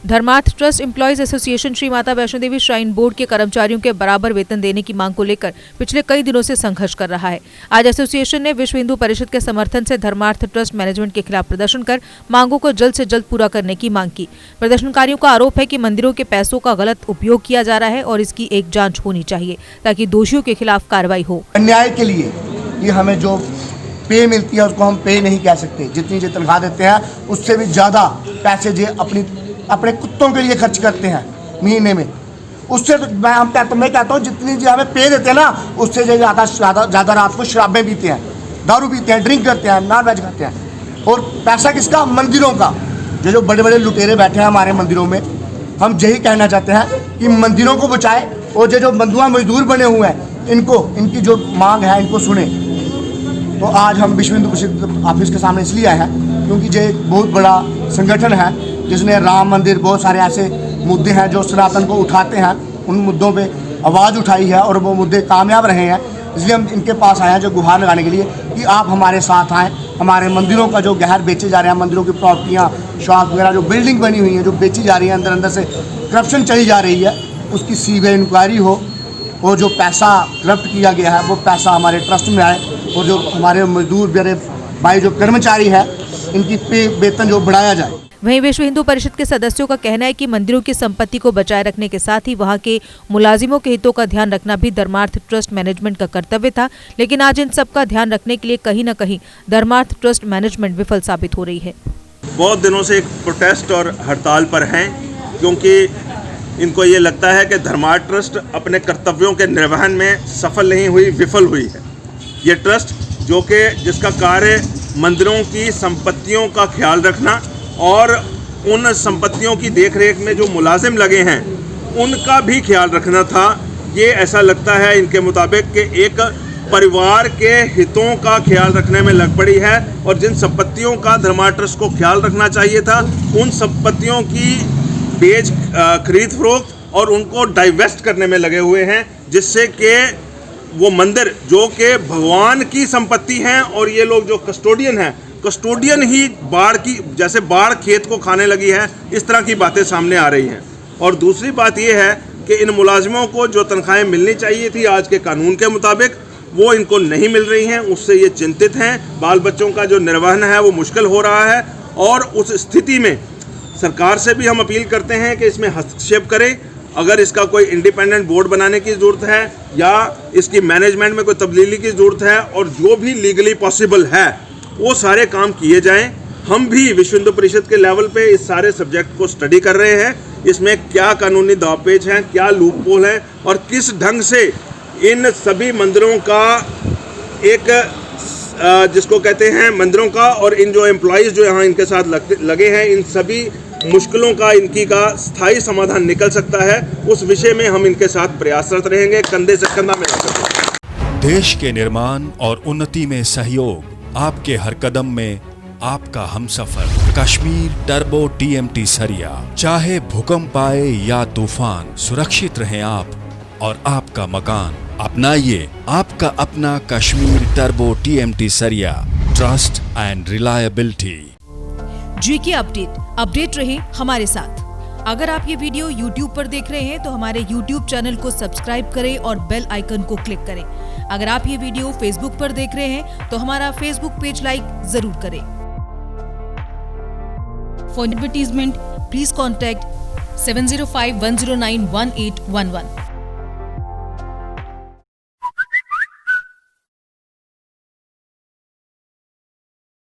धर्मार्थ trust employees association Shri Mata Vaishno Devi shrine board के कर्मचारियों के बराबर वेतन देने की मांग को लेकर पिछले कई दिनों से संघर्ष कर रहा है। आज एसोसिएशन ने विश्व हिंदू परिषद के समर्थन से धर्मार्थ ट्रस्ट मैनेजमेंट के खिलाफ प्रदर्शन कर मांगों को जल्द से जल्द पूरा करने की मांग की। प्रदर्शनकारियों का आरोप है कि मंदिरों के पैसों का गलत उपयोग किया जा रहा है और इसकी एक जाँच होनी चाहिए ताकि दोषियों के खिलाफ कार्रवाई हो। अन्याय के लिए ये हमें जो पे मिलती है उसको हम पे नहीं कह सकते। जितनी जो तनख्वाह देते हैं उससे भी ज़्यादा पैसे जो अपने कुत्तों के लिए खर्च करते हैं महीने में। उससे तो मैं कहता हूँ जितनी जो हमें पे देते हैं ना उससे जो ज़्यादा रात को शराबें पीते हैं, दारू पीते हैं, ड्रिंक करते हैं, नॉन वेज खाते हैं। और पैसा किसका? मंदिरों का। जो बड़े बड़े लुटेरे बैठे हैं हमारे मंदिरों में, हम यही कहना चाहते हैं कि मंदिरों को बचाए और जो बंधुआ मजदूर बने हुए हैं इनकी जो मांग है इनको सुने। तो आज हम विश्व हिंदू परिषद ऑफिस के सामने इसलिए आए हैं क्योंकि ये एक बहुत बड़ा संगठन है जिसने राम मंदिर, बहुत सारे ऐसे मुद्दे हैं जो सनातन को उठाते हैं, उन मुद्दों पे आवाज़ उठाई है और वो मुद्दे कामयाब रहे हैं। इसलिए हम इनके पास आए हैं जो गुहार लगाने के लिए कि आप हमारे साथ आएँ। हमारे मंदिरों का जो गहर बेचे जा रहे हैं, मंदिरों की प्रॉपर्टियाँ, शॉप वगैरह जो बिल्डिंग बनी हुई है जो बेची जा रही है, अंदर से करप्शन चली जा रही है, उसकी सीबीआई इंक्वायरी हो और जो पैसा करप्ट किया गया है वो पैसा हमारे ट्रस्ट में आए और जो हमारे मजदूर मेरे भाई जो कर्मचारी है इनकी वेतन जो बढ़ाया जाए। वहीं विश्व हिंदू परिषद के सदस्यों का कहना है कि मंदिरों की संपत्ति को बचाए रखने के साथ ही वहां के मुलाजिमों के हितों का ध्यान रखना भी धर्मार्थ ट्रस्ट मैनेजमेंट का कर्तव्य था, लेकिन आज इन सब का ध्यान रखने के लिए कहीं न कहीं धर्मार्थ ट्रस्ट मैनेजमेंट विफल साबित हो रही है। बहुत दिनों से एक प्रोटेस्ट और हड़ताल पर हैं क्योंकि इनको ये लगता है कि धर्मार्थ ट्रस्ट अपने कर्तव्यों के निर्वहन में सफल नहीं हुई, विफल हुई है। ये ट्रस्ट जो कि जिसका कार्य मंदिरों की संपत्तियों का ख्याल रखना और उन संपत्तियों की देखरेख में जो मुलाजिम लगे हैं उनका भी ख्याल रखना था, ये ऐसा लगता है इनके मुताबिक कि एक परिवार के हितों का ख्याल रखने में लग पड़ी है और जिन संपत्तियों का धर्मार्थ ट्रस्ट को ख्याल रखना चाहिए था उन संपत्तियों की खरीद फरोख्त और उनको डाइवेस्ट करने में लगे हुए हैं, जिससे कि वो मंदिर जो कि भगवान की संपत्ति हैं और ये लोग जो कस्टोडियन ही बाढ़ की, जैसे बाढ़ खेत को खाने लगी है, इस तरह की बातें सामने आ रही हैं। और दूसरी बात ये है कि इन मुलाजिमों को जो तनख्वाहें मिलनी चाहिए थी आज के कानून के मुताबिक वो इनको नहीं मिल रही हैं, उससे ये चिंतित हैं। बाल बच्चों का जो निर्वहन है वो मुश्किल हो रहा है और उस स्थिति में सरकार से भी हम अपील करते हैं कि इसमें हस्तक्षेप करें। अगर इसका कोई इंडिपेंडेंट बोर्ड बनाने की ज़रूरत है या इसकी मैनेजमेंट में कोई तब्दीली की ज़रूरत है और जो भी लीगली पॉसिबल है वो सारे काम किए जाएं। हम भी विश्व हिंदू परिषद के लेवल पे इस सारे सब्जेक्ट को स्टडी कर रहे हैं, इसमें क्या कानूनी दावपेच हैं, क्या लूपहोल है और किस ढंग से इन सभी मंदिरों का एक जिसको कहते हैं मंदिरों का और इन जो एम्प्लॉयज़ जो यहाँ इनके साथ लगे हैं इन सभी मुश्किलों का इनकी का स्थायी समाधान निकल सकता है, उस विषय में हम इनके साथ प्रयासरत रहेंगे, कंधे से कंधा मिलाकर। देश के निर्माण और उन्नति में सहयोग, आपके हर कदम में आपका हमसफर। कश्मीर टर्बो TMT सरिया, चाहे भूकंप आए या तूफान, सुरक्षित रहें आप और आपका मकान। अपनाइए आपका अपना कश्मीर टर्बो TMT सरिया, trust and reliability. GK update रहे हमारे साथ। अगर आप ये वीडियो YouTube पर देख रहे हैं तो हमारे YouTube चैनल को सब्सक्राइब करें और बेल आइकन को क्लिक करें। अगर आप ये वीडियो Facebook पर देख रहे हैं तो हमारा Facebook पेज लाइक जरूर करें। For advertisement please contact 7051091811।